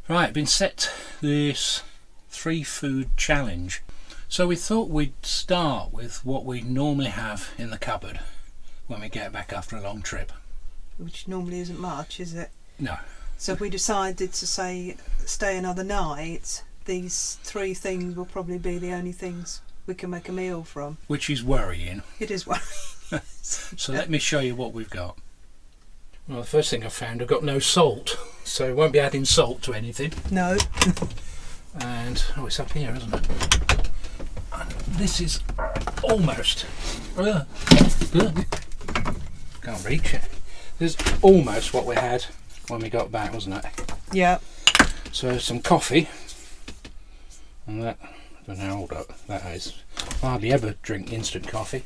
Right, been set this 3 food challenge. So we thought we'd start with what we normally have in the cupboard when we get back after a long trip. Which normally isn't much, is it? No. So if we decided to say stay another night, these 3 things will probably be the only things we can make a meal from. Which is worrying. It is worrying. So let me show you what we've got. Well, the first thing I found, I've got no salt, so we won't be adding salt to anything. No. And, oh, it's up here, isn't it? And this is almost, can't reach it. This is almost what we had when we got back, wasn't it? Yeah. So some coffee, and that, I don't know how old that is. Hardly ever drink instant coffee.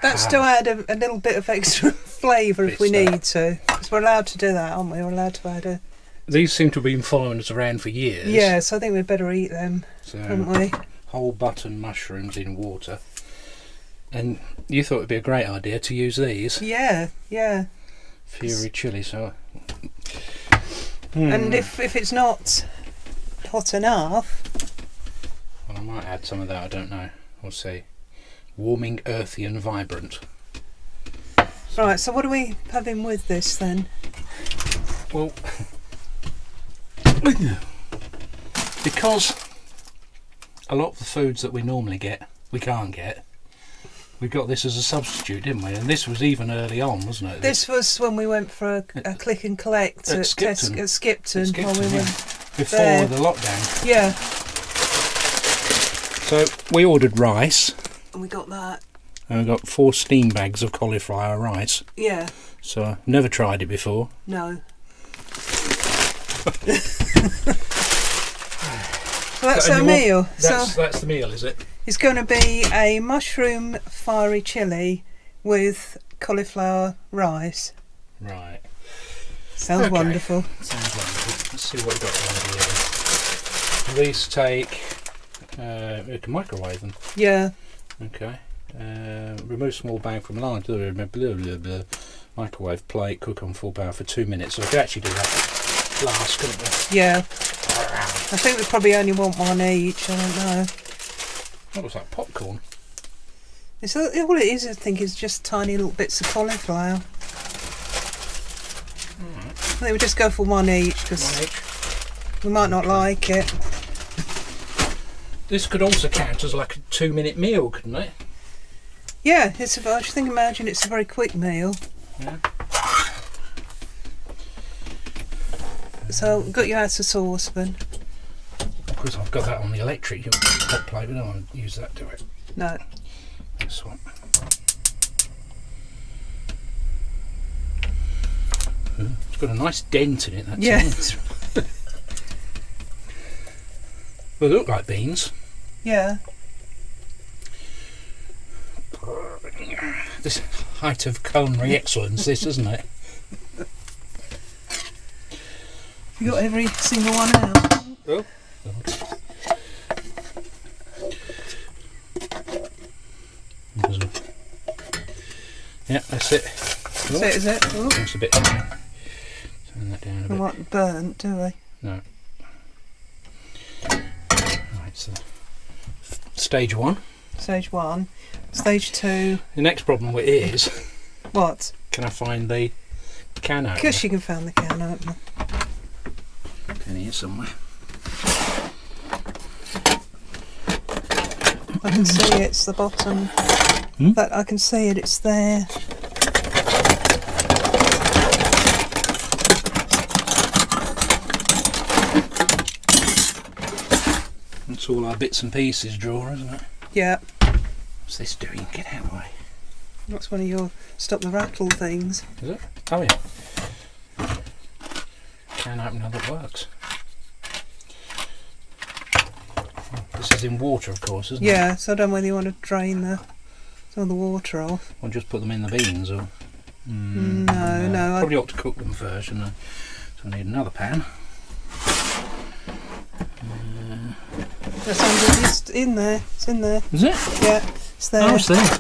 That's to add a little bit of extra flavour if we need to. Because we're allowed to do that, aren't we? We're allowed to add a... These seem to have been following us around for years. Yeah, so I think we'd better eat them, haven't we? Whole button mushrooms in water. And you thought it would be a great idea to use these. Yeah, yeah. Fury chili, so... And if it's not hot enough... Well, I might add some of that, I don't know. We'll see. Warming, earthy and vibrant. Right, so what are we having with this then? Well, because a lot of the foods that we normally get, we can't get. We got this as a substitute, didn't we? And this was even early on, wasn't it? This was when we went for a click and collect at Skipton. While we went before there. the lockdown. Yeah. So we ordered rice. And we got that. And we got 4 steam bags of cauliflower rice. Yeah. So I've never tried it before. No. So that's our meal. That's the meal, is it? It's going to be a mushroom fiery chilli with cauliflower rice. Right. Sounds wonderful. Sounds wonderful. Let's see what we've got over here. These take... we can microwave them. Yeah. Okay. Remove small bag from large. Microwave plate. Cook on full power for 2 minutes. So we could actually do that last, couldn't we? Yeah. I think we probably only want 1 each. I don't know. That looks like popcorn. All it is, I think, is just tiny little bits of cauliflower. Right. I think we just go for 1 each because we might not like it. This could also count as like a 2-minute meal, couldn't it? Yeah, I should imagine it's a very quick meal. Yeah. So, got your out of saucepan. Of course, I've got that on the electric hot plate. We don't want to use that, do we? No. This one. It's got a nice dent in it. That's Yeah. They look like beans. Yeah. This height of culinary excellence, this, isn't it? You got every single one out. Oh. Yeah, that's it. That's it, is it? Oh. That's a bit. Turn that down a bit. We want burnt, do we? No. Right, so stage 1. Stage 1. Stage 2. The next problem is, What? can I find the can opener? Of course you can find the can opener. In here somewhere. I can see it's the bottom. That I can see it. It's there. That's all our bits and pieces drawer, isn't it? Yeah. What's this doing? Get out of the way. That's one of your stop the rattle things. Is it? Oh yeah. Can opener that works. This is in water, of course, isn't it? Yeah, so I don't know whether you want to drain some of the water off. Or just put them in the beans, or... No. Probably ought to cook them first, shouldn't I? So I need another pan. That's under, it's in there. It's in there. Is it? Yeah, it's there. Oh, it's there.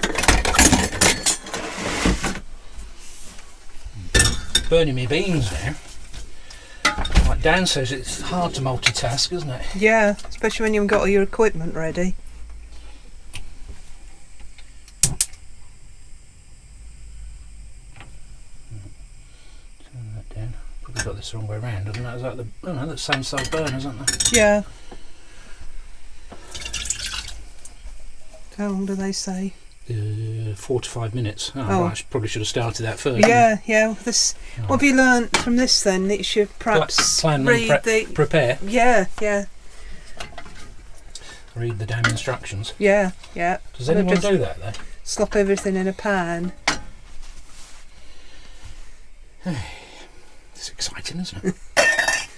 Burning me beans now. Like Like Dan says, it's hard to multitask, isn't it? Yeah, especially when you've got all your equipment ready. Turn that down. Probably got this the wrong way around, hasn't it? Is that the, oh no, that's same size burner, isn't it? Yeah. How long do they say? 4 to 5 minutes. Oh, Oh. Right, I probably should have started that first. Yeah, yeah. This. Oh. What have you learnt from this then? That you should perhaps Plan and read the. prepare. Yeah, yeah, Read the damn instructions. yeah, yeah. Does We'll anyone just do that though? slop everything in a pan. It's exciting, isn't it?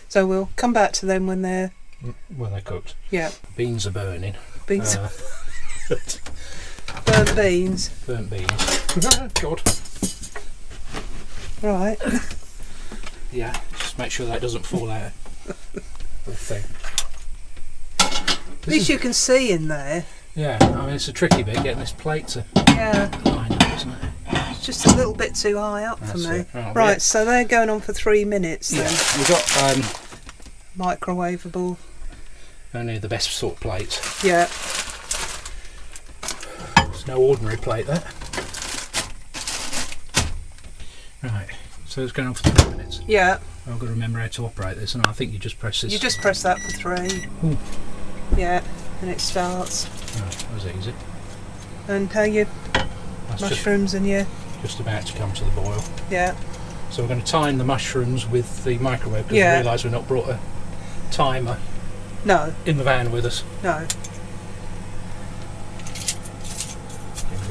So we'll come back to them when they're. Well, they're cooked. Yeah, Beans are burning. beans, Uh, burnt beans. burnt beans. God. Right. Yeah, just make sure that doesn't fall out. The thing. At least you can see in there. Yeah, I mean it's a tricky bit getting this plate to Yeah, line up, isn't it? it's just a little bit too high up That's for me. it. Oh, Right, yeah. so they're going on for 3 minutes then. Yeah, we've got Microwavable. only the best sort of plates. Yeah. It's no ordinary plate, that. Right, so it's going on for 3 minutes. Yeah. I've got to remember how to operate this, and I think you just press this. You just press that for 3. Ooh. Yeah, and it starts. Right, that was easy. And how your That's mushrooms and your. just about to come to the boil. Yeah. So we're going to time the mushrooms with the microwave because Yeah. we realise we've not brought a timer No, in the van with us. no.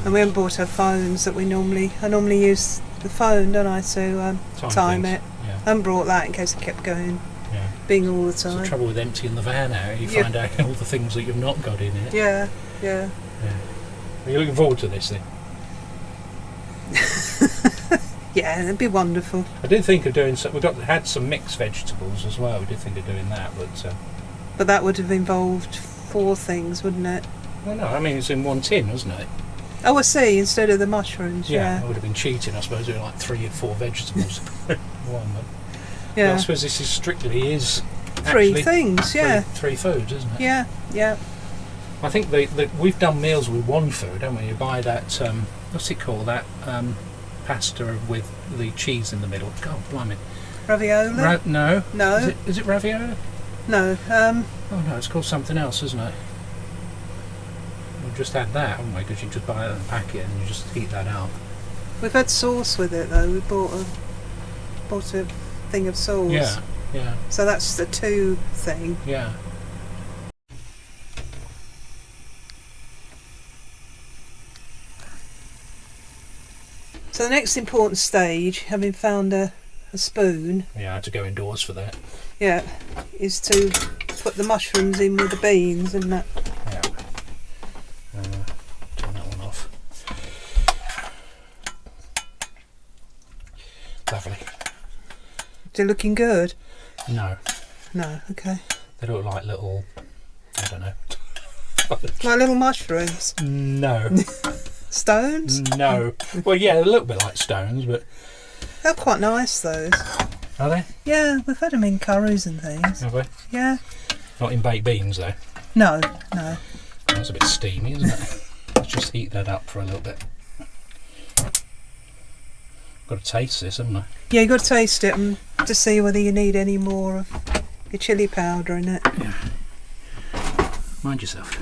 And we haven't bought our phones that we normally. I normally use the phone, don't I, to time things. it. Yeah, I haven't brought that in case it kept going, yeah. being all the It's the time. trouble with emptying the van out. You Yeah. find out all the things that you've not got in it. Yeah, yeah. Yeah. Are you looking forward to this thing? Yeah, it'd be wonderful. I did think of doing some. Had some mixed vegetables as well. We did think of doing that, but But that would have involved 4 things, wouldn't it? well, no. I mean, it's in one tin, wasn't it? Oh, I see, instead of the mushrooms, It yeah. would have been cheating, I suppose, doing like 3 or 4 vegetables in one. But Yeah. I suppose this is strictly is 3 actually things, yeah. three foods, isn't it? Yeah, yeah. I think we've done meals with one food, haven't we? You buy that what's it called? That pasta with the cheese in the middle. God, blimey. Ravioli? No. No. Is it ravioli? No. Oh no, it's called something else, isn't it? We've just had that, haven't we? Because you just buy it in a packet and you just heat that up. We've had sauce with it though. We bought a thing of sauce. Yeah, yeah, So that's the 2 thing. yeah. So the next important stage, having found a spoon, Yeah, I had to go indoors for that. yeah, is to put the mushrooms in with the beans and that. Yeah. Turn that one off. Lovely. They're looking good. No, No, okay. they look like little. I don't know. Like little mushrooms. No, Stones? no. Well, yeah, a little bit like stones, but They're quite nice, those. are they? Yeah, we've had them in curries and things. Have we? Yeah. Not in baked beans though. No, no. That's a bit steamy, isn't it? Let's just heat that up for a little bit. Got to taste this, haven't I? Yeah, you've got to taste it and to see whether you need any more of your chilli powder in it. Yeah. Mind yourself.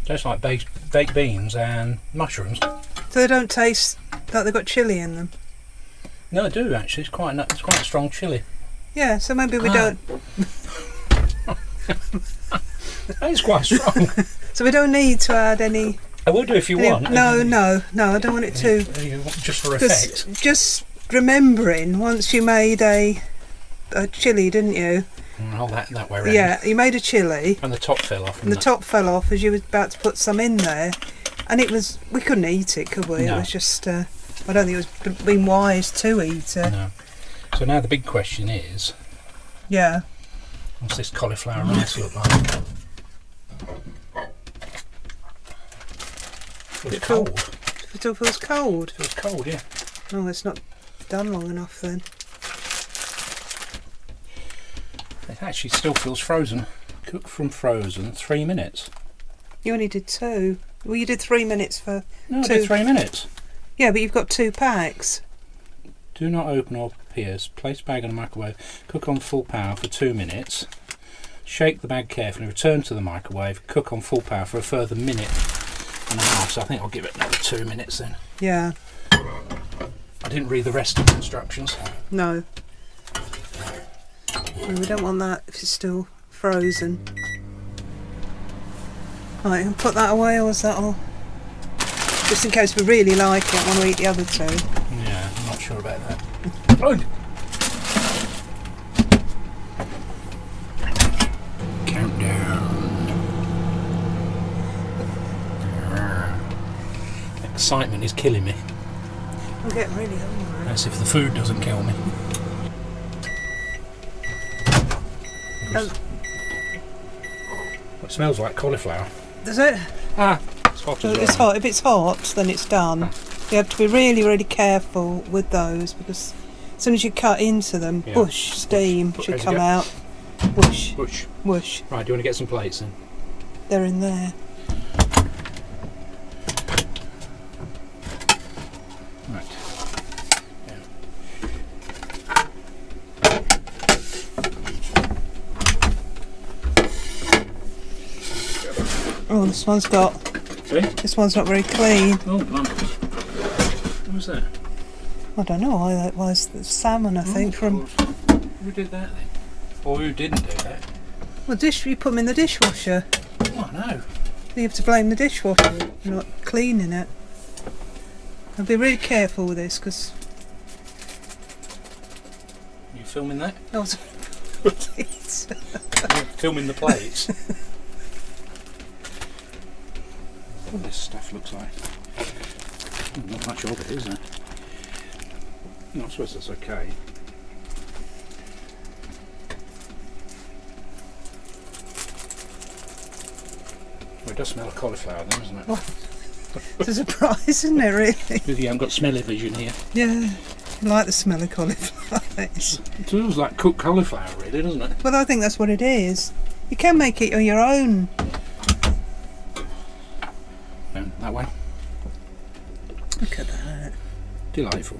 Tastes like baked beans and mushrooms. So they don't taste like they've got chilli in them. No, I do actually. It's quite a strong chilli. Yeah, so maybe we don't. That is quite strong. So we don't need to add any. I will do if you want. No, no, no. I don't want it to. Just for effect. Just remembering, once you made a chilli, didn't you? Hold that way around. Yeah, you made a chilli, And the top fell off. and the top fell off as you were about to put some in there, and we couldn't eat it, could we? No. It was just. I don't think it was been wise to eat it. No. So now the big question is, Yeah. What's this cauliflower rice look like? Feels cold. It still feels cold. Feels cold, yeah. Oh, it's not done long enough then. It actually still feels frozen. Cook from frozen 3 minutes. You only did 2. Well, you did 3 minutes for No, 2. I did 3 minutes. Yeah, but you've got 2 packs. Do not open or pierce. Place bag in a microwave. Cook on full power for 2 minutes. Shake the bag carefully. Return to the microwave. Cook on full power for a further minute and a half. So I think I'll give it another 2 minutes then. Yeah. I didn't read the rest of the instructions. No. Well, we don't want that if it's still frozen. Right, and put that away, or is that all? Just in case we really like it, want to eat the other 2. Yeah, I'm not sure about that. Oh. Countdown. Excitement is killing me. I'm getting really hungry. As if the food doesn't kill me. It smells like cauliflower. Does it? Ah, it's hot as well. It's hot. If it's hot, then it's done. You have to be really, really careful with those, because as soon as you cut into them, Yeah. whoosh, steam Whoosh. should As you come go. out. Whoosh, Push. whoosh. Right, do you want to get some plates then? They're in there. Right. Oh, this one's got. See? This one's not very clean. Oh, blimey. What was that? I don't know why that was. The salmon, I think, from. Who did that then? Or who didn't do that? Well, you put them in the dishwasher. Oh no. You have to blame the dishwasher for not cleaning it. I'll be really careful with this, because You filming that? I was. You're filming the plates? What this stuff looks like. Not much of it, is there? No, I suppose that's okay. Well, it does smell of cauliflower then, doesn't it? Well, it's a surprise, isn't it, really? You haven't got smell vision here. Yeah. I like the smell of cauliflower. It smells like cooked cauliflower really, doesn't it? Well, I think that's what it is. You can make it on your own. That way. Look at that. Delightful.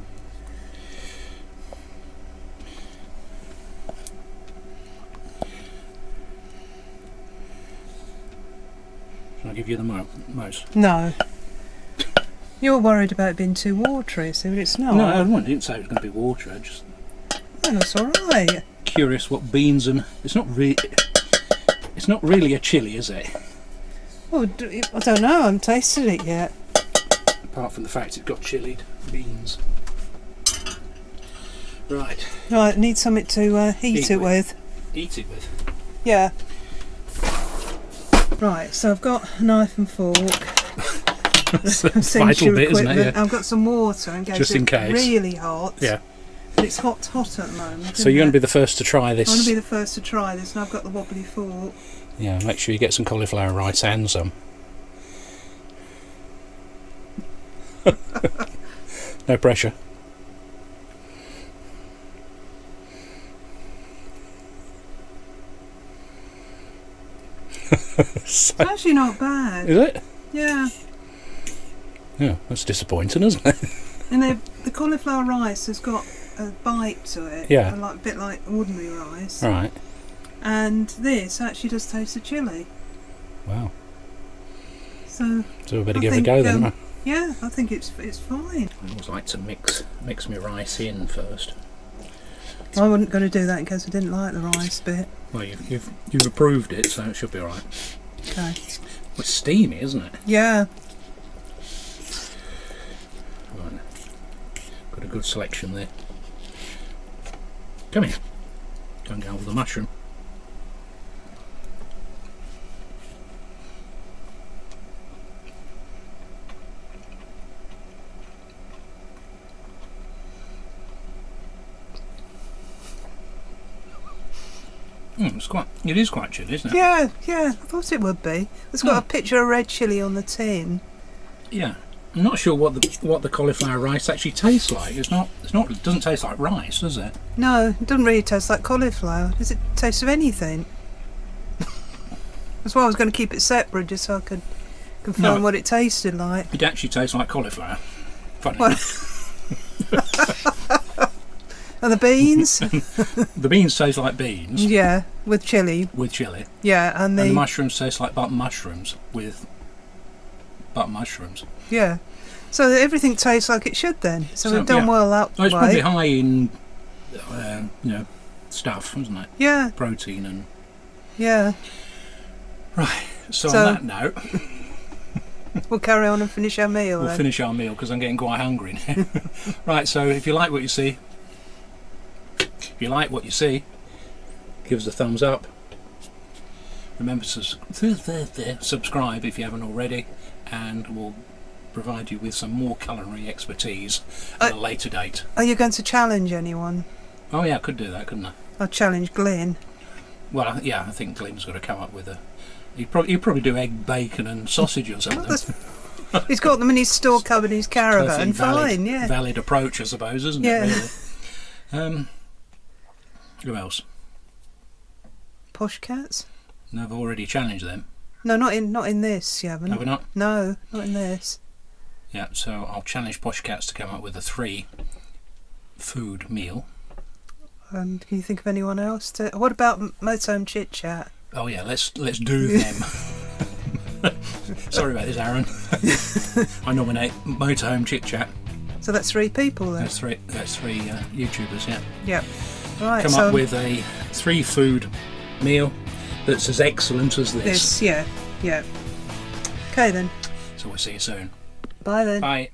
Shall I give you the most? No. You're worried about it being too watery, so it's not. No, I didn't say it was going to be water. I just Oh, that's all right. curious what beans and it's not really a chili, is it? Oh, I don't know. I haven't tasted it yet. Apart from the fact it's got chilled beans. Right. Right, need something to heat Eat it with. with. Eat it with. Yeah. Right, so I've got a knife and fork. That's the vital bit, isn't it? Yeah. I've got some water in case Just in it's case. really hot. Yeah. But it's hot at the moment. So you're going to be the first to try this. I'm going to be the first to try this, and I've got the wobbly fork. Yeah, make sure you get some cauliflower rice and some. No pressure. It's actually not bad. Is it? Yeah. Yeah, that's disappointing, isn't it? And the cauliflower rice has got a bite to it. Yeah. A bit like ordinary rice. Right. And this actually does taste of chilli. Wow. So So we better I give it a think, go then. Huh? yeah, I think it's fine. I always like to mix my rice in first. I wasn't going to do that in case I didn't like the rice bit. Well, you've approved it, so it should be alright. Okay. Well, it's steamy, isn't it? Yeah. Right. Got a good selection there. Come here. Go and go with the mushroom. It is quite chilly, isn't it? Yeah, I thought it would be. It's got a picture of red chilli on the tin. Yeah. I'm not sure what the cauliflower rice actually tastes like. It doesn't taste like rice, does it? No, it doesn't really taste like cauliflower. Does it taste of anything? That's why I was going to keep it separate, just so I could confirm what it tasted like. It actually tastes like cauliflower. Funny. And the beans? The beans taste like beans. Yeah, with chilli. With chilli. Yeah, and the mushrooms taste like butter mushrooms with butter mushrooms. Yeah. So everything tastes like it should then. So we've done well that way. It's probably high in, stuff, isn't it? Yeah. Protein and... Yeah. Right, so on that note... We'll carry on and finish our meal. We'll finish our meal because I'm getting quite hungry now. Right, so if you like what you see, give us a thumbs up. Remember to subscribe if you haven't already, and we'll provide you with some more culinary expertise at a later date. Are you going to challenge anyone? Oh yeah, I could do that, couldn't I? I'll challenge Glenn. Well, yeah, I think Glenn's got to come up with a... He'd probably do egg, bacon and sausage or something. He's got them in his store cupboard in his caravan. Fine, yeah. Valid approach, I suppose, isn't it? Really? Who else? Posh cats? No, I've already challenged them. No, not in this. You haven't. Have we not? No, not in this. Yeah, so I'll challenge Posh Cats to come up with a 3-food meal. And can you think of anyone else? What about Motorhome Chit Chat? Oh yeah, let's do them. Sorry about this, Aaron. I nominate Motorhome Chit Chat. So that's 3 people then. That's three YouTubers. Yeah. Yep. Right. Come up with a 3-food meal that's as excellent as this. Yeah. Okay then. So we'll see you soon. Bye then. Bye.